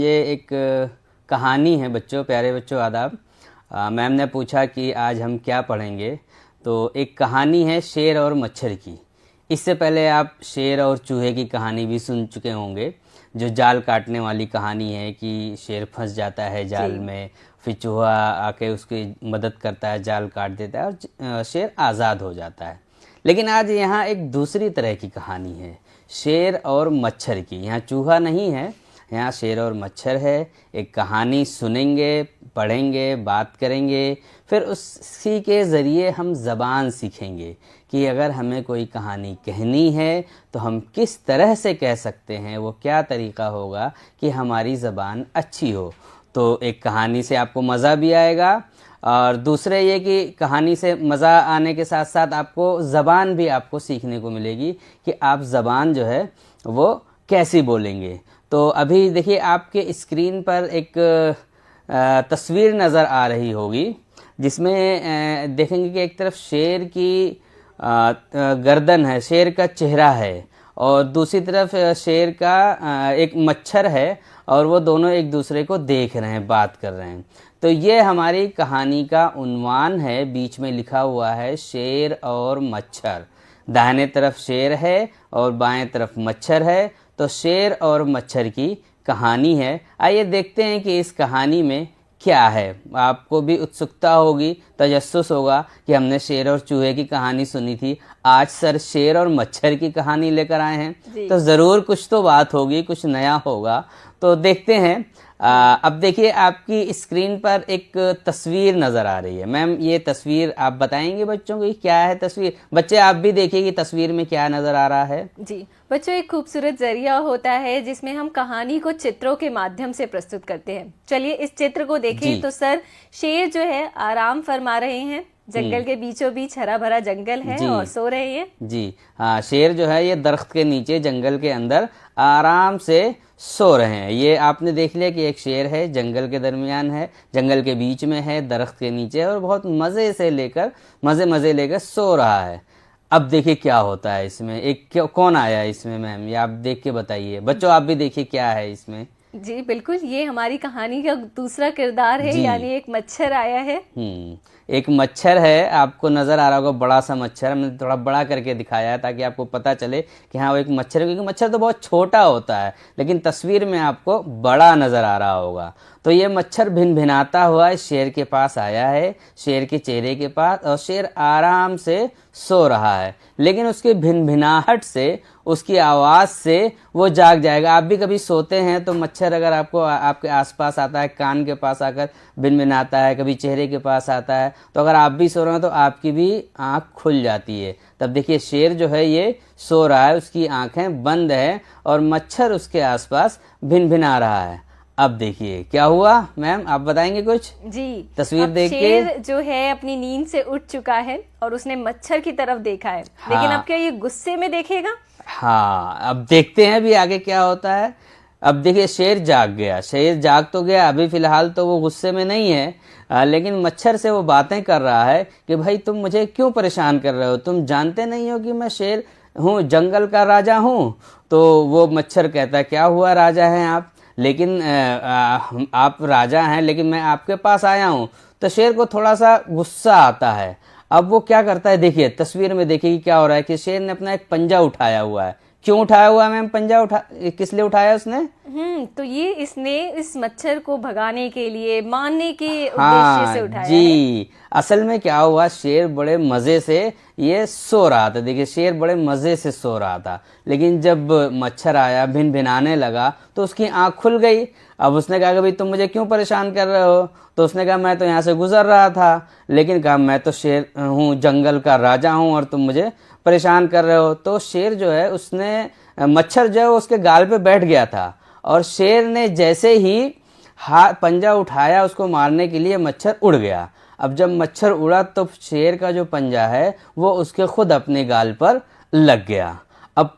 ये एक कहानी है बच्चों, प्यारे बच्चों आदाब। मैम ने पूछा कि आज हम क्या पढ़ेंगे, तो एक कहानी है शेर और मच्छर की। इससे पहले आप शेर और चूहे की कहानी भी सुन चुके होंगे, जो जाल काटने वाली कहानी है कि शेर फंस जाता है जाल में, फिर चूहा आके उसकी मदद करता है, जाल काट देता है और शेर आज़ाद हो जाता है। लेकिन आज यहाँ एक दूसरी तरह की कहानी है, शेर और मच्छर की। यहाँ चूहा नहीं है, यहाँ शेर और मच्छर है। एक कहानी सुनेंगे, पढ़ेंगे, बात करेंगे, फिर उसी के ज़रिए हम ज़बान सीखेंगे कि अगर हमें कोई कहानी कहनी है तो हम किस तरह से कह सकते हैं, वो क्या तरीक़ा होगा कि हमारी ज़बान अच्छी हो। तो एक कहानी से आपको मज़ा भी आएगा, और दूसरे ये कि कहानी से मज़ा आने के साथ साथ आपको ज़बान भी आपको सीखने को मिलेगी कि आप ज़बान जो है वो कैसी बोलेंगे। तो अभी देखिए आपके स्क्रीन पर एक तस्वीर नज़र आ रही होगी, जिसमें देखेंगे कि एक तरफ शेर की गर्दन है, शेर का चेहरा है, और दूसरी तरफ शेर का एक मच्छर है, और वो दोनों एक दूसरे को देख रहे हैं, बात कर रहे हैं। तो ये हमारी कहानी का उन्वान है। बीच में लिखा हुआ है शेर और मच्छर। दाहिने तरफ शेर है और बाएं तरफ मच्छर है। तो शेर और मच्छर की कहानी है। आइए देखते हैं कि इस कहानी में क्या है। आपको भी उत्सुकता होगी, तजस्सुस होगा कि हमने शेर और चूहे की कहानी सुनी थी, आज सर शेर और मच्छर की कहानी लेकर आए हैं, तो ज़रूर कुछ तो बात होगी, कुछ नया होगा। तो देखते हैं। अब देखिए आपकी स्क्रीन पर एक तस्वीर नज़र आ रही है। मैम ये तस्वीर आप बताएंगे बच्चों को क्या है तस्वीर? बच्चे आप भी देखिए कि तस्वीर में क्या नज़र आ रहा है। जी बच्चों, एक खूबसूरत जरिया होता है जिसमें हम कहानी को चित्रों के माध्यम से प्रस्तुत करते हैं। चलिए इस चित्र को देखें तो सर शेर जो है आराम फरमा रहे हैं, जंगल के बीचों बीच हरा भरा जंगल है और सो रहे हैं। जी हाँ, शेर जो है ये दरख्त के नीचे जंगल के अंदर आराम से सो रहे हैं। ये आपने देख लिया कि एक शेर है, जंगल के दरमियान है, जंगल के बीच में है, दरख्त के नीचे, और बहुत मज़े लेकर सो रहा है। अब देखिए क्या होता है इसमें। एक कौन आया है इसमें मैम, ये आप देख के बताइए। बच्चों आप भी देखिए क्या है इसमें। जी बिल्कुल, ये हमारी कहानी का दूसरा किरदार है, यानी एक मच्छर आया है। एक मच्छर है, आपको नज़र आ रहा होगा, बड़ा सा मच्छर। मैंने थोड़ा बड़ा करके दिखाया है ताकि आपको पता चले कि हाँ वो एक मच्छर है, क्योंकि मच्छर तो बहुत छोटा होता है लेकिन तस्वीर में आपको बड़ा नज़र आ रहा होगा। तो ये मच्छर भिनभिनाता हुआ इस शेर के पास आया है, शेर के चेहरे के पास, और शेर आराम से सो रहा है। लेकिन उसकी भिनभिनाहट से, उसकी आवाज़ से वो जाग जाएगा। आप भी कभी सोते हैं तो मच्छर अगर आपको आपके आसपास आता है, कान के पास आकर भिनभिनाता है, कभी चेहरे के पास आता है, तो अगर आप भी सो रहे हो तो आपकी भी आँख खुल जाती है। तब देखिए शेर जो है ये सो रहा है, उसकी आँखें बंद हैं और मच्छर उसके आसपास भिनभिना रहा है। अब देखिए क्या हुआ मैम, आप बताएंगे कुछ? जी तस्वीर देख के। शेर जो है अपनी नींद से उठ चुका है और उसने मच्छर की तरफ देखा है। हाँ। लेकिन अब क्या ये गुस्से में देखेगा? हाँ, अब देखते हैं भी आगे क्या होता है। अब देखिए शेर जाग गया, शेर जाग तो गया, अभी फिलहाल तो वो गुस्से में नहीं है, लेकिन मच्छर से वो बातें कर रहा है कि भाई तुम मुझे क्यों परेशान कर रहे हो, तुम जानते नहीं हो कि मैं शेर हूँ, जंगल का राजा हूँ। तो वो मच्छर कहता है क्या हुआ, राजा हैं आप, लेकिन आप राजा हैं लेकिन मैं आपके पास आया हूँ। तो शेर को थोड़ा सा गुस्सा आता है। अब वो क्या करता है, देखिए तस्वीर में देखिए क्या हो रहा है कि शेर ने अपना एक पंजा उठाया हुआ है। क्यों उठाया हुआ है मैम पंजा, किस लिए उठाया उसने? तो ये इसने इस मच्छर को भगाने के लिए, मारने के उद्देश्य से उठाया जी है। असल में क्या हुआ, शेर बड़े मजे से ये सो रहा था। देखिए शेर बड़े मजे से सो रहा था, लेकिन जब मच्छर आया, भिनभिनाने लगा, तो उसकी आंख खुल गई। अब उसने कहा कि भाई तुम मुझे क्यों परेशान कर रहे हो? तो उसने कहा मैं तो यहाँ से गुजर रहा था, लेकिन कहा मैं तो शेर हूँ, जंगल का राजा हूँ, और तुम मुझे परेशान कर रहे हो। तो शेर जो है उसने, मच्छर जो है उसके गाल पे बैठ गया था, और शेर ने जैसे ही हाथ पंजा उठाया उसको मारने के लिए, मच्छर उड़ गया। अब जब मच्छर उड़ा तो शेर का जो पंजा है वो उसके खुद अपने गाल पर लग गया। अब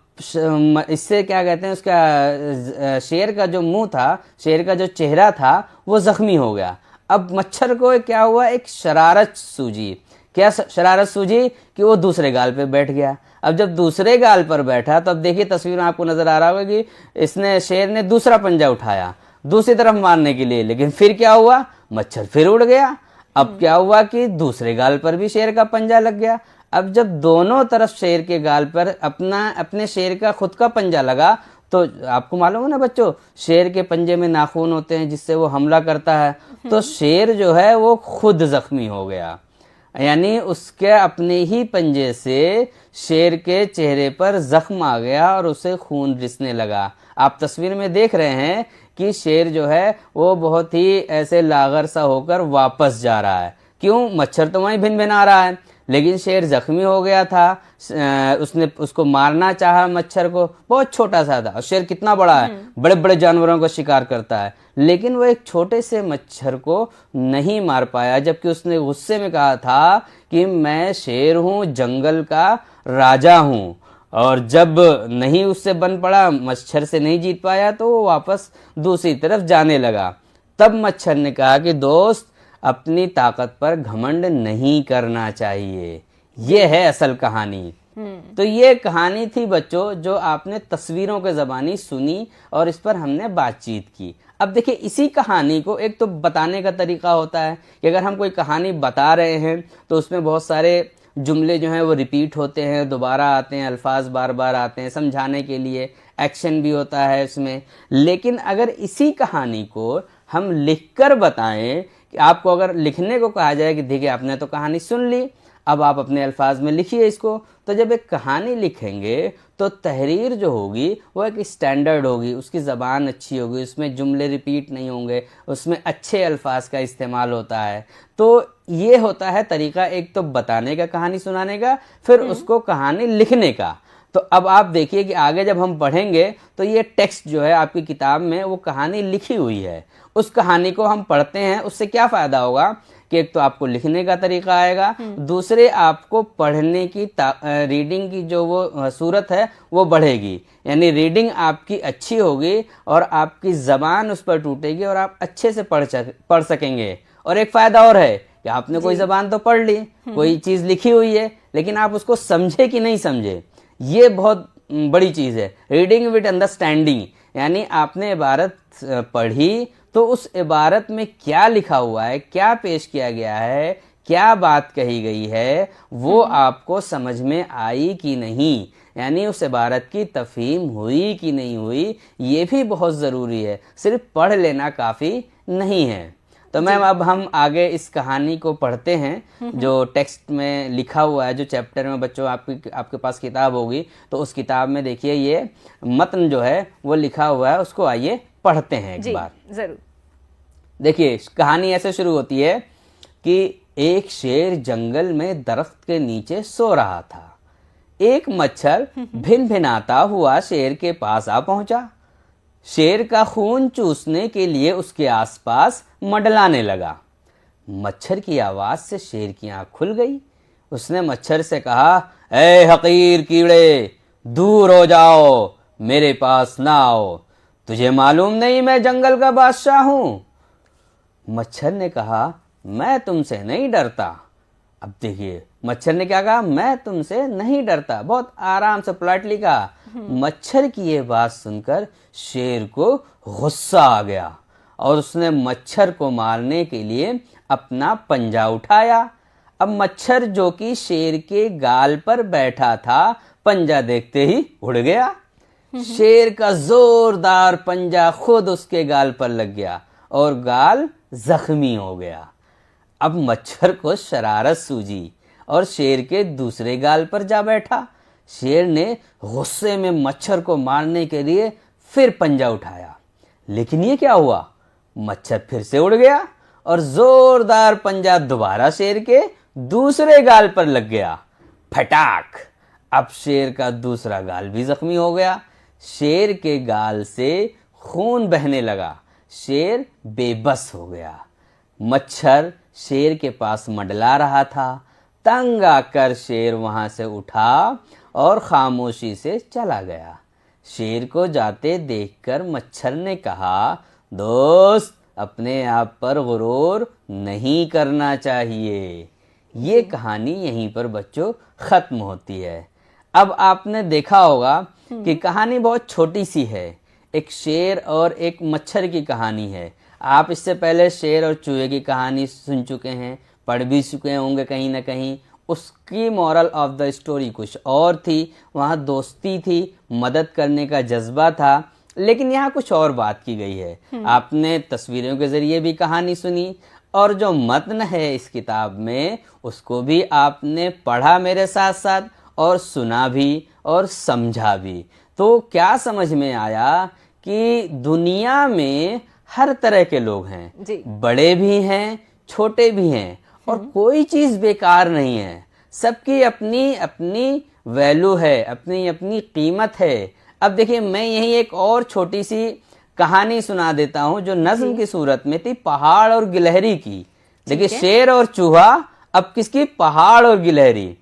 इससे क्या कहते हैं, उसका शेर का जो मुंह था, शेर का जो चेहरा था वो जख्मी हो गया। अब मच्छर को क्या हुआ, एक शरारत सूझी। क्या शरारत सूझी कि वो दूसरे गाल पे बैठ गया। अब जब दूसरे गाल पर बैठा तो अब देखिए तस्वीर में आपको नजर आ रहा होगा कि इसने, शेर ने दूसरा पंजा उठाया, दूसरी तरफ मारने के लिए, लेकिन फिर क्या हुआ, मच्छर फिर उड़ गया। अब क्या हुआ कि दूसरे गाल पर भी शेर का पंजा लग गया। अब जब दोनों तरफ शेर के गाल पर अपने शेर का खुद का पंजा लगा, तो आपको मालूम है ना बच्चों, शेर के पंजे में नाखून होते हैं जिससे वो हमला करता है। तो शेर जो है वो खुद जख्मी हो गया, यानी उसके अपने ही पंजे से शेर के चेहरे पर जख्म आ गया और उसे खून रिसने लगा। आप तस्वीर में देख रहे हैं कि शेर जो है वो बहुत ही ऐसे लागर सा होकर वापस जा रहा है। क्यों, मच्छर तो वहीं भिन भिन आ रहा है, लेकिन शेर जख्मी हो गया था। उसने उसको मारना चाहा, मच्छर को, बहुत छोटा सा था। और शेर कितना बड़ा है, बड़े बड़े जानवरों का शिकार करता है, लेकिन वो एक छोटे से मच्छर को नहीं मार पाया, जबकि उसने गुस्से में कहा था कि मैं शेर हूं, जंगल का राजा हूं। और जब नहीं उससे बन पड़ा, मच्छर से नहीं जीत पाया, तो वो वापस दूसरी तरफ जाने लगा। तब मच्छर ने कहा कि दोस्त, अपनी ताकत पर घमंड नहीं करना चाहिए। ये है असल कहानी। तो ये कहानी थी बच्चों, जो आपने तस्वीरों के ज़बानी सुनी और इस पर हमने बातचीत की। अब देखिए, इसी कहानी को एक तो बताने का तरीका होता है कि अगर हम कोई कहानी बता रहे हैं तो उसमें बहुत सारे जुमले जो हैं वो रिपीट होते हैं, दोबारा आते हैं, अल्फाज बार बार आते हैं समझाने के लिए, एक्शन भी होता है इसमें। लेकिन अगर इसी कहानी को हम लिखकर बताएं, कि आपको अगर लिखने को कहा जाए कि देखिए आपने तो कहानी सुन ली, अब आप अपने अल्फाज में लिखिए इसको, तो जब एक कहानी लिखेंगे तो तहरीर जो होगी वो एक स्टैंडर्ड होगी, उसकी ज़बान अच्छी होगी, उसमें जुमले रिपीट नहीं होंगे, उसमें अच्छे अल्फाज का इस्तेमाल होता है। तो ये होता है तरीका, एक तो बताने का, कहानी सुनाने का, फिर उसको कहानी लिखने का। तो अब आप देखिए कि आगे जब हम पढ़ेंगे तो ये टेक्स्ट जो है आपकी किताब में वो कहानी लिखी हुई है, उस कहानी को हम पढ़ते हैं, उससे क्या फ़ायदा होगा कि एक तो आपको लिखने का तरीका आएगा, दूसरे आपको पढ़ने की रीडिंग की जो वो सूरत है वो बढ़ेगी, यानी रीडिंग आपकी अच्छी होगी और आपकी ज़बान उस पर टूटेगी और आप अच्छे से पढ़ सकेंगे। और एक फ़ायदा और है कि आपने कोई ज़बान तो पढ़ ली, कोई चीज़ लिखी हुई है, लेकिन आप उसको समझे कि नहीं समझे, ये बहुत बड़ी चीज़ है। रीडिंग विद अंडरस्टैंडिंग, यानी आपने इबारत पढ़ी तो उस इबारत में क्या लिखा हुआ है, क्या पेश किया गया है, क्या बात कही गई है, वो आपको समझ में आई कि नहीं, यानी उस इबारत की तफहीम हुई कि नहीं हुई, ये भी बहुत ज़रूरी है। सिर्फ पढ़ लेना काफ़ी नहीं है। तो मैम अब हम आगे इस कहानी को पढ़ते हैं जो टेक्स्ट में लिखा हुआ है, जो चैप्टर में बच्चों आपके पास किताब होगी तो उस किताब में देखिए ये मतन जो है वो लिखा हुआ है, उसको आइए पढ़ते हैं एक बार। जरूर। देखिए कहानी ऐसे शुरू होती है कि एक शेर जंगल में दरख्त के नीचे सो रहा था। एक मच्छर भिन भिनाता हुआ शेर के पास आ पहुंचा। शेर का खून चूसने के लिए उसके आसपास मंडलाने लगा। मच्छर की आवाज से शेर की आंख खुल गई। उसने मच्छर से कहा, ए हकीर कीड़े, दूर हो जाओ, मेरे पास ना आओ। तुझे मालूम नहीं मैं जंगल का बादशाह हूं? मच्छर ने कहा, मैं तुमसे नहीं डरता। अब देखिए मच्छर ने क्या कहा, मैं तुमसे नहीं डरता, बहुत आराम से पोलाइटली कहा। मच्छर की ये बात सुनकर शेर को गुस्सा आ गया और उसने मच्छर को मारने के लिए अपना पंजा उठाया। अब मच्छर जो कि शेर के गाल पर बैठा था, पंजा देखते ही उड़ गया। शेर का जोरदार पंजा खुद उसके गाल पर लग गया और गाल जख्मी हो गया। अब मच्छर को शरारत सूझी और शेर के दूसरे गाल पर जा बैठा। शेर ने गुस्से में मच्छर को मारने के लिए फिर पंजा उठाया, लेकिन ये क्या हुआ, मच्छर फिर से उड़ गया और जोरदार पंजा दोबारा शेर के दूसरे गाल पर लग गया। फटाक! अब शेर का दूसरा गाल भी जख्मी हो गया। शेर के गाल से खून बहने लगा। शेर बेबस हो गया। मच्छर शेर के पास मंडला रहा था। तंग आकर शेर वहां से उठा और खामोशी से चला गया। शेर को जाते देखकर मच्छर ने कहा, दोस्त, अपने आप पर गुरूर नहीं करना चाहिए। ये कहानी यहीं पर बच्चों खत्म होती है। अब आपने देखा होगा कि कहानी बहुत छोटी सी है, एक शेर और एक मच्छर की कहानी है। आप इससे पहले शेर और चूहे की कहानी सुन चुके हैं, पढ़ भी चुके होंगे कहीं ना कहीं। उसकी मॉरल ऑफ द स्टोरी कुछ और थी, वहाँ दोस्ती थी, मदद करने का जज्बा था, लेकिन यहाँ कुछ और बात की गई है। आपने तस्वीरों के जरिए भी कहानी सुनी और जो मतन है इस किताब में उसको भी आपने पढ़ा मेरे साथ साथ और सुना भी और समझा भी। तो क्या समझ में आया कि दुनिया में हर तरह के लोग हैं जी। बड़े भी हैं, छोटे भी हैं, और कोई चीज बेकार नहीं है। सबकी अपनी अपनी वैल्यू है, अपनी अपनी कीमत है। अब देखिए, मैं यही एक और छोटी सी कहानी सुना देता हूं जो नज्म की सूरत में थी, पहाड़ और गिलहरी की। देखिए, शेर और चूहा, अब किसकी? पहाड़ और गिलहरी।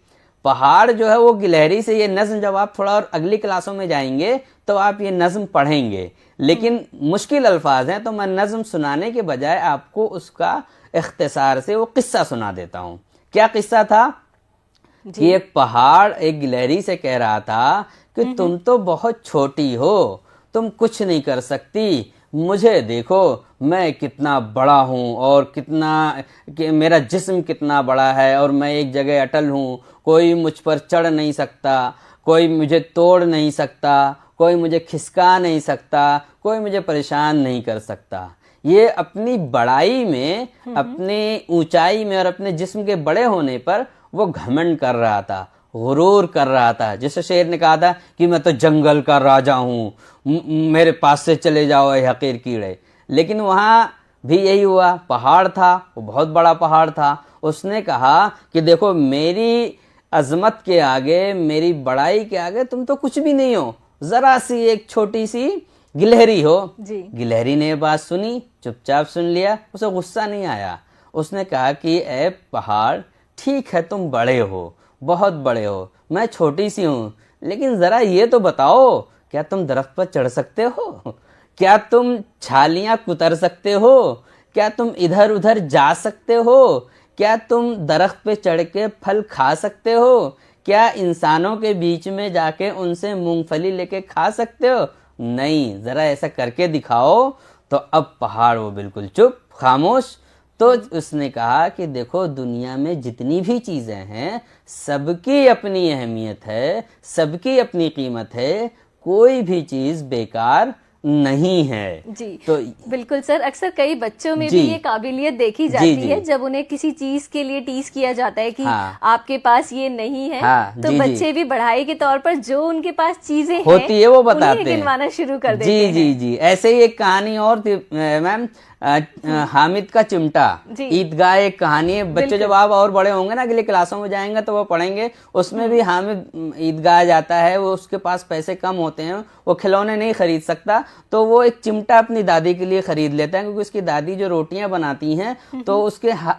पहाड़ जो है वो गिलहरी से, ये नज्म जब आप थोड़ा और अगली क्लासों में जाएंगे तो आप ये नज्म पढ़ेंगे, लेकिन मुश्किल अल्फाज हैं, तो मैं नज्म सुनाने के बजाय आपको उसका इख्तिसार से वो किस्सा सुना देता हूँ। क्या किस्सा था कि एक पहाड़ एक गिलहरी से कह रहा था कि तुम तो बहुत छोटी हो, तुम कुछ नहीं कर सकती, मुझे देखो मैं कितना बड़ा हूँ और कितना कि मेरा जिस्म कितना बड़ा है और मैं एक जगह अटल हूँ, कोई मुझ पर चढ़ नहीं सकता, कोई मुझे तोड़ नहीं सकता, कोई मुझे खिसका नहीं सकता, कोई मुझे परेशान नहीं कर सकता। ये अपनी बड़ाई में, अपनी ऊंचाई में और अपने जिस्म के बड़े होने पर वो घमंड कर रहा था, गुरूर कर रहा था। जैसे शेर ने कहा था कि मैं तो जंगल का राजा हूँ, मेरे पास से चले जाओ ये हकीर कीड़े। लेकिन वहाँ भी यही हुआ, पहाड़ था, वो बहुत बड़ा पहाड़ था। उसने कहा कि देखो, मेरी अजमत के आगे, मेरी बड़ाई के आगे तुम तो कुछ भी नहीं हो, जरा सी एक छोटी सी गिलहरी हो जी। गिलहरी ने ये बात सुनी, चुपचाप सुन लिया, उसे गुस्सा नहीं आया। उसने कहा कि ए पहाड़, ठीक है तुम बड़े हो, बहुत बड़े हो, मैं छोटी सी हूँ, लेकिन जरा ये तो बताओ, क्या तुम दरख्त पर चढ़ सकते हो? क्या तुम छालियां कुतर सकते हो? क्या तुम इधर उधर जा सकते हो? क्या तुम दरख्त पे चढ़ के फल खा सकते हो? क्या इंसानों के बीच में जाके उनसे मूंगफली लेके खा सकते हो? नहीं, जरा ऐसा करके दिखाओ। तो अब पहाड़ वो बिल्कुल चुप, खामोश। तो उसने कहा कि देखो, दुनिया में जितनी भी चीजें हैं सबकी अपनी अहमियत है, सबकी अपनी कीमत है, कोई भी चीज बेकार नहीं है। जी तो बिल्कुल सर, अक्सर कई बच्चों में जी। भी ये काबिलियत देखी जाती है, जब उन्हें किसी चीज के लिए टीज किया जाता है कि हाँ। आपके पास ये नहीं है, हाँ, तो जी, बच्चे भी बढ़ाई के तौर पर जो उनके पास चीजें होती है वो बताते हैं, गिनवाना शुरू कर देते जी हैं। जी जी। ऐसे ही एक कहानी और थी मैम, हामिद का चिमटा। ईदगाह एक कहानी है, बच्चे जब आप और बड़े होंगे ना, अगली क्लासों में जाएंगे तो वो पढ़ेंगे। उसमें भी हामिद ईदगाह जाता है, वो उसके पास पैसे कम होते हैं, वो खिलौने नहीं खरीद सकता, तो वो एक चिमटा अपनी दादी के लिए खरीद लेता है, क्योंकि उसकी दादी जो रोटियां बनाती हैं तो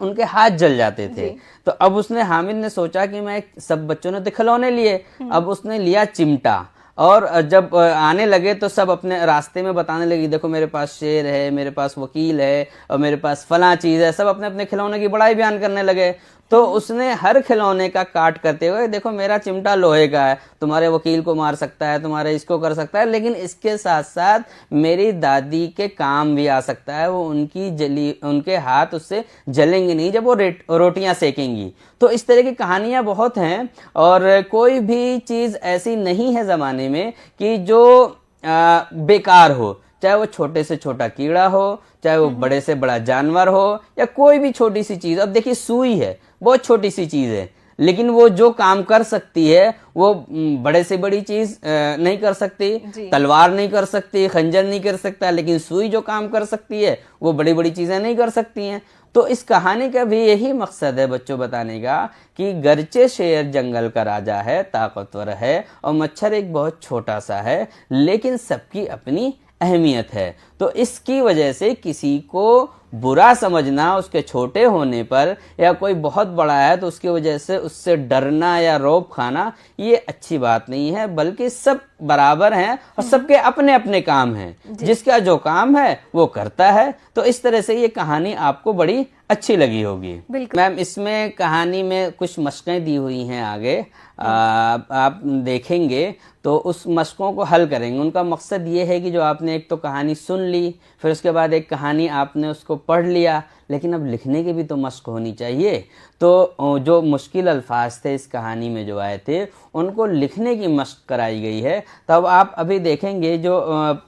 उनके हाथ जल जाते थे। तो अब उसने, हामिद ने सोचा कि मैं, सब बच्चों ने तो खिलौने लिए, अब उसने लिया चिमटा, और जब आने लगे तो सब अपने रास्ते में बताने लगी, देखो मेरे पास शेर है, मेरे पास वकील है, और मेरे पास फलां चीज है, सब अपने अपने खिलौने की बड़ाई बयान करने लगे। तो उसने हर खिलौने का काट करते हुए, देखो मेरा चिमटा लोहे का है, तुम्हारे वकील को मार सकता है, तुम्हारे इसको कर सकता है, लेकिन इसके साथ साथ मेरी दादी के काम भी आ सकता है, वो उनके हाथ उससे जलेंगे नहीं जब वो रोटियां सेकेंगी। तो इस तरह की कहानियां बहुत हैं, और कोई भी चीज ऐसी नहीं है जमाने में कि जो बेकार हो, चाहे वो छोटे से छोटा कीड़ा हो, चाहे वो बड़े से बड़ा जानवर हो, या कोई भी छोटी सी चीज। अब देखिए, सुई है, बहुत छोटी सी चीज है, लेकिन वो जो काम कर सकती है वो बड़े से बड़ी चीज नहीं कर सकती। तलवार नहीं कर सकती, खंजर नहीं कर सकता, लेकिन सुई जो काम कर सकती है वो बड़ी बड़ी चीजें नहीं कर सकती हैं। तो इस कहानी का भी यही मकसद है बच्चों बताने का, कि गर्चे शेर जंगल का राजा है, ताकतवर है, और मच्छर एक बहुत छोटा सा है, लेकिन सबकी अपनी अहमियत है। तो इसकी वजह से किसी को बुरा समझना उसके छोटे होने पर, या कोई बहुत बड़ा है तो उसकी वजह से उससे डरना या रौब खाना, ये अच्छी बात नहीं है, बल्कि सब बराबर हैं और सबके अपने अपने काम हैं, जिसका जो काम है वो करता है। तो इस तरह से ये कहानी आपको बड़ी अच्छी लगी होगी। मैम इसमें कहानी में कुछ मशकें दी हुई हैं आगे, आप देखेंगे तो उस मशकों को हल करेंगे। उनका मकसद ये है कि जो आपने एक तो कहानी सुन ली, फिर उसके बाद एक कहानी आपने उसको पढ़ लिया, लेकिन अब लिखने की भी तो मशक होनी चाहिए। तो जो मुश्किल अल्फाज थे इस कहानी में जो आए थे, उनको लिखने की मशक कराई गई है। तब आप अभी देखेंगे जो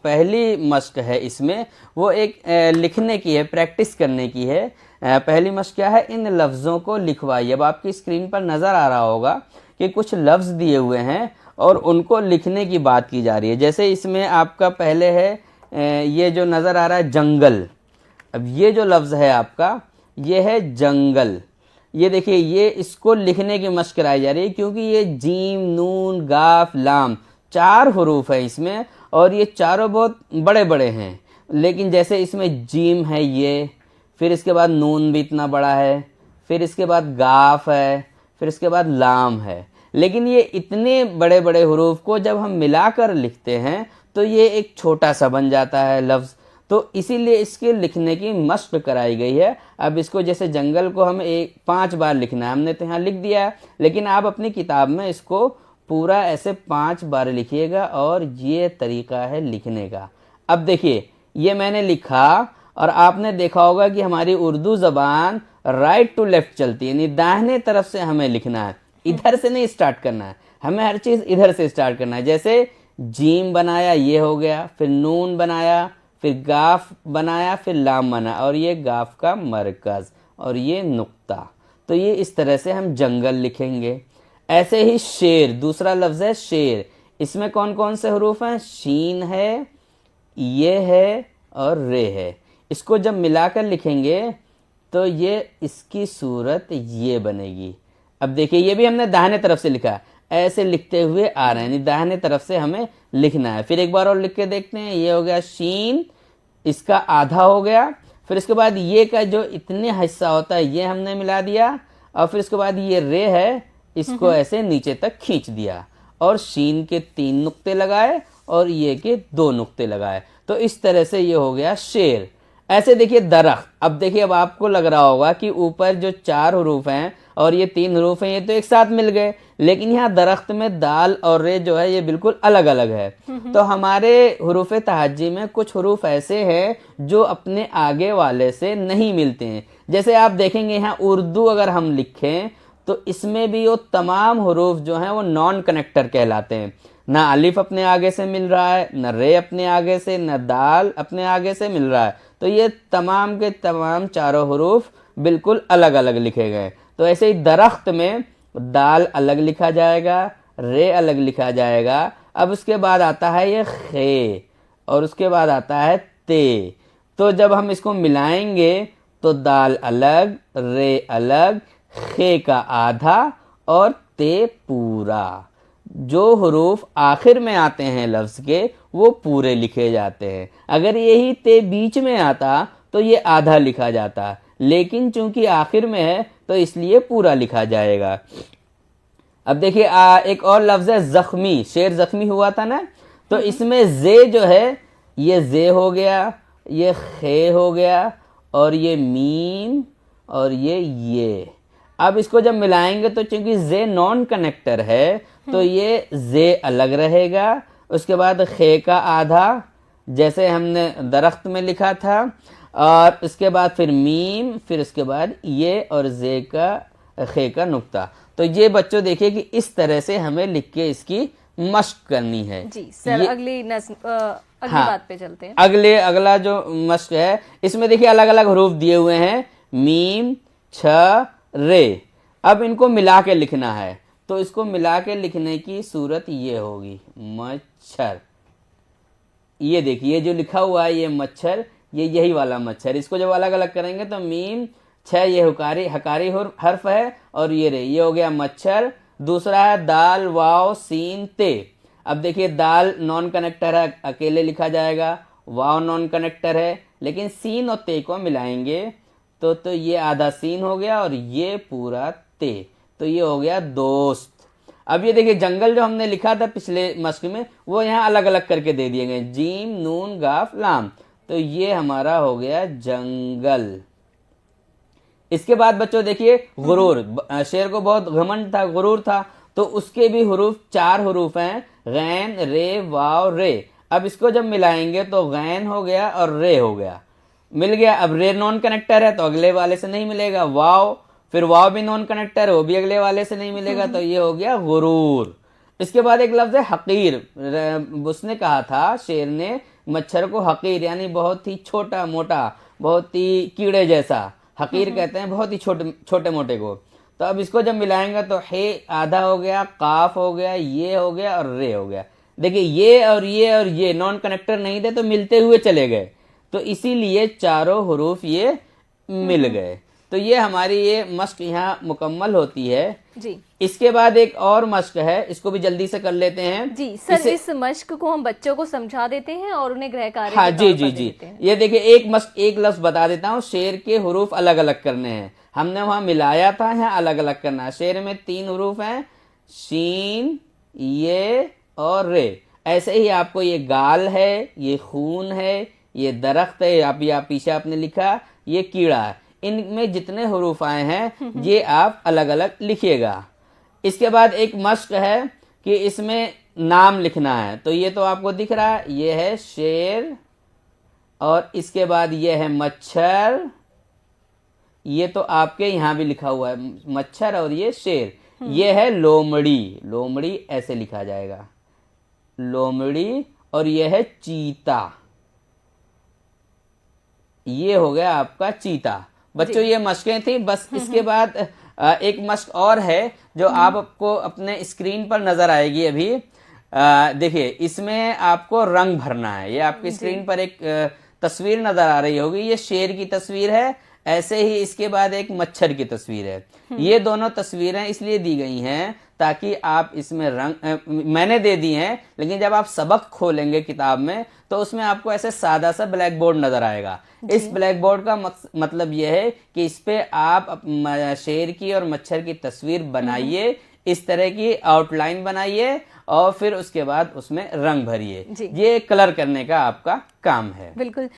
पहली मशक है इसमें, वो एक लिखने की है, प्रैक्टिस करने की है। पहली मशक क्या है, इन लफ्ज़ों को लिखवाइए। अब आपकी स्क्रीन पर नज़र आ रहा होगा कि कुछ लफ्ज़ दिए हुए हैं और उनको लिखने की बात की जा रही है। जैसे इसमें आपका पहले है ये जो नज़र आ रहा है जंगल। अब ये जो लफ्ज़ है आपका, ये है जंगल। ये देखिए, ये इसको लिखने की मशक कराई जा रही है, क्योंकि ये जीम, नून, गाफ, लाम 4 हरूफ है इसमें, और ये चारों बहुत बड़े बड़े हैं। लेकिन जैसे इसमें जीम है ये, फिर इसके बाद नून भी इतना बड़ा है, फिर इसके बाद गाफ है, फिर इसके बाद लाम है। लेकिन ये इतने बड़े बड़े हरूफ को जब हम मिलाकर लिखते हैं तो ये एक छोटा सा बन जाता है लफ्ज़। तो इसीलिए इसके लिखने की मशक कराई गई है। अब इसको जैसे जंगल को हमें 5 बार लिखना है, हमने तो यहाँ लिख दिया है, लेकिन आप अपनी किताब में इसको पूरा ऐसे 5 बार लिखिएगा, और ये तरीका है लिखने का। अब देखिए, ये मैंने लिखा और आपने देखा होगा कि हमारी उर्दू ज़बान राइट टू लेफ्ट चलती है, यानी दाहिने तरफ से हमें लिखना है, इधर से नहीं स्टार्ट करना है। हमें हर चीज़ इधर से स्टार्ट करना है। जैसे जीम बनाया, ये हो गया, फिर नून बनाया, फिर गाफ बनाया, फिर लाम बना, और ये गाफ का मरकज़ और ये नुक्ता। तो ये इस तरह से हम जंगल लिखेंगे। ऐसे ही शेर, दूसरा लफ्ज़ है शेर। इसमें कौन कौन से हरूफ हैं, शीन है, ये है और रे है। इसको जब मिलाकर लिखेंगे तो ये इसकी सूरत ये बनेगी। अब देखिए, ये भी हमने दाहिने तरफ से लिखा, ऐसे लिखते हुए आ रहे हैं, यानी दाहिने तरफ से हमें लिखना है। फिर एक बार और लिख के देखते हैं। ये हो गया शीन, इसका आधा हो गया। फिर इसके बाद ये का जो इतने हिस्सा होता है ये हमने मिला दिया, और फिर इसके बाद ये रे है, इसको ऐसे नीचे तक खींच दिया, और शीन के 3 नुक्ते लगाए और ये के 2 नुक्ते लगाए। तो इस तरह से ये हो गया शेर। ऐसे देखिए दरख्त। अब देखिए, अब आपको लग रहा होगा कि ऊपर जो 4 हरूफ हैं और ये 3 हरूफ हैं, ये तो एक साथ मिल गए, लेकिन यहाँ दरख्त में दाल और रे जो है ये बिल्कुल अलग अलग है। तो हमारे हरूफ तहज्जी में कुछ हरूफ ऐसे हैं जो अपने आगे वाले से नहीं मिलते हैं। जैसे आप देखेंगे यहाँ उर्दू अगर हम लिखें तो इसमें भी वो तमाम हरूफ जो हैं वो नॉन कनेक्टर कहलाते हैं। ना अलिफ अपने आगे से मिल रहा है, न रे अपने आगे से, न दाल अपने आगे से मिल रहा है। तो ये तमाम के तमाम चारों हरूफ बिल्कुल अलग अलग लिखे गए। तो ऐसे ही दरख्त में दाल अलग लिखा जाएगा, रे अलग लिखा जाएगा। अब उसके बाद आता है ये खे, और उसके बाद आता है ते। तो जब हम इसको मिलाएंगे तो दाल अलग, रे अलग, खे का आधा और ते पूरा। जो हरूफ आखिर में आते हैं लफ्ज़ के वो पूरे लिखे जाते हैं। अगर यही ते बीच में आता तो ये आधा लिखा जाता, लेकिन चूंकि आखिर में है तो इसलिए पूरा लिखा जाएगा। अब देखिए, एक और लफ्ज़ है ज़ख्मी। शेर ज़ख्मी हुआ था ना, तो इसमें जे जो है ये जे हो गया, ये खे हो गया, और ये मीम, और ये। अब इसको जब मिलाएंगे तो चूंकि जे नॉन कनेक्टर है तो ये जे अलग रहेगा। उसके बाद खे का आधा, जैसे हमने दरख्त में लिखा था, और उसके बाद फिर मीम, फिर उसके बाद ये और जे का खे का नुक्ता। तो ये बच्चों देखिए कि इस तरह से हमें लिख के इसकी मशक करनी है। जी सर, अगली बात पे चलते हैं। अगला जो मशक है, इसमें देखिए अलग अलग हरूफ दिए हुए हैं, मीम, छ, रे। अब इनको मिला के लिखना है, तो इसको मिला के लिखने की सूरत ये होगी, मच्छर। ये देखिए जो लिखा हुआ है ये मच्छर, ये यही वाला मच्छर। इसको जब अलग अलग करेंगे तो मीम, छ ये हकारी हर्फ है, और ये रे, ये हो गया मच्छर। दूसरा है दाल, वाव, सीन, ते। अब देखिए दाल नॉन कनेक्टर है, अकेले लिखा जाएगा, वाव नॉन कनेक्टर है, लेकिन सीन और ते को मिलाएंगे तो ये आधा सीन हो गया और ये पूरा ते। तो ये हो गया दोस्त। अब ये देखिए जंगल जो हमने लिखा था पिछले मस्क में वो यहाँ अलग अलग करके दे दिए गए, जीम नून गाफ लाम, तो ये हमारा हो गया जंगल। इसके बाद बच्चों देखिए गुरूर, शेर को बहुत घमंड था, गुरूर था, तो उसके भी हुरूफ 4 हुरूफ हैं, गैन रे वाव रे। अब इसको जब मिलाएंगे तो गैन हो गया और रे हो गया, मिल गया। अब रे नॉन कनेक्टर है तो अगले वाले से नहीं मिलेगा, वाव, फिर वाव भी नॉन कनेक्टर है वो भी अगले वाले से नहीं मिलेगा, तो ये हो गया गुरूर। इसके बाद एक लफ्ज है हकीर, उसने कहा था शेर ने मच्छर को हकीर, यानी बहुत ही छोटा मोटा, बहुत ही कीड़े जैसा, हकीर कहते हैं बहुत ही छोटे मोटे को। तो अब इसको जब मिलाएंगे तो हे आधा हो गया, काफ हो गया, ये हो गया और रे हो गया। देखिए ये और ये नॉन कनेक्टर नहीं थे तो मिलते हुए चले गए, तो इसीलिए चारों हुरूफ ये मिल गए। तो ये हमारी ये मश्क यहाँ मुकम्मल होती है जी। इसके बाद एक और मश्क है, इसको भी जल्दी से कर लेते हैं जी सर। इस मश्क को हम बच्चों को समझा देते हैं और उन्हें गृह कार्य हाँ के जी तौर जी पर जी। देते हैं। ये देखिए एक मश्क, एक लफ्ज बता देता हूँ, शेर के हुरूफ अलग अलग करने हैं, हमने वहां मिलाया था, यहाँ अलग अलग करना है। शेर में 3 हुरूफ हैं, शीन, ये और रे। ऐसे ही आपको ये गाल है, ये खून है, ये दरख्त है, आप पीछे आपने लिखा, ये कीड़ा है, इनमें जितने हुरूफ आए हैं ये आप अलग अलग लिखिएगा। इसके बाद एक मश्क है कि इसमें नाम लिखना है, तो ये तो आपको दिख रहा है, ये है शेर, और इसके बाद ये है मच्छर, ये तो आपके यहाँ भी लिखा हुआ है मच्छर, और ये शेर। ये है लोमड़ी, लोमड़ी ऐसे लिखा जाएगा, लोमड़ी, और ये है चीता, ये हो गया आपका चीता। बच्चों ये मश्कें थी, बस इसके बाद एक मश्क और है जो आपको अपने स्क्रीन पर नजर आएगी अभी। देखिए इसमें आपको रंग भरना है, ये आपकी स्क्रीन पर एक तस्वीर नजर आ रही होगी, ये शेर की तस्वीर है, ऐसे ही इसके बाद एक मच्छर की तस्वीर है। ये दोनों तस्वीरें इसलिए दी गई हैं ताकि आप इसमें रंग मैंने दे दी हैं, लेकिन जब आप सबक खोलेंगे किताब में तो उसमें आपको ऐसे सादा सा ब्लैक बोर्ड नजर आएगा। इस ब्लैक बोर्ड का मतलब यह है कि इस पे आप शेर की और मच्छर की तस्वीर बनाइए, इस तरह की आउटलाइन बनाइए और फिर उसके बाद उसमें रंग भरिए। ये कलर करने का आपका काम है। बिल्कुल।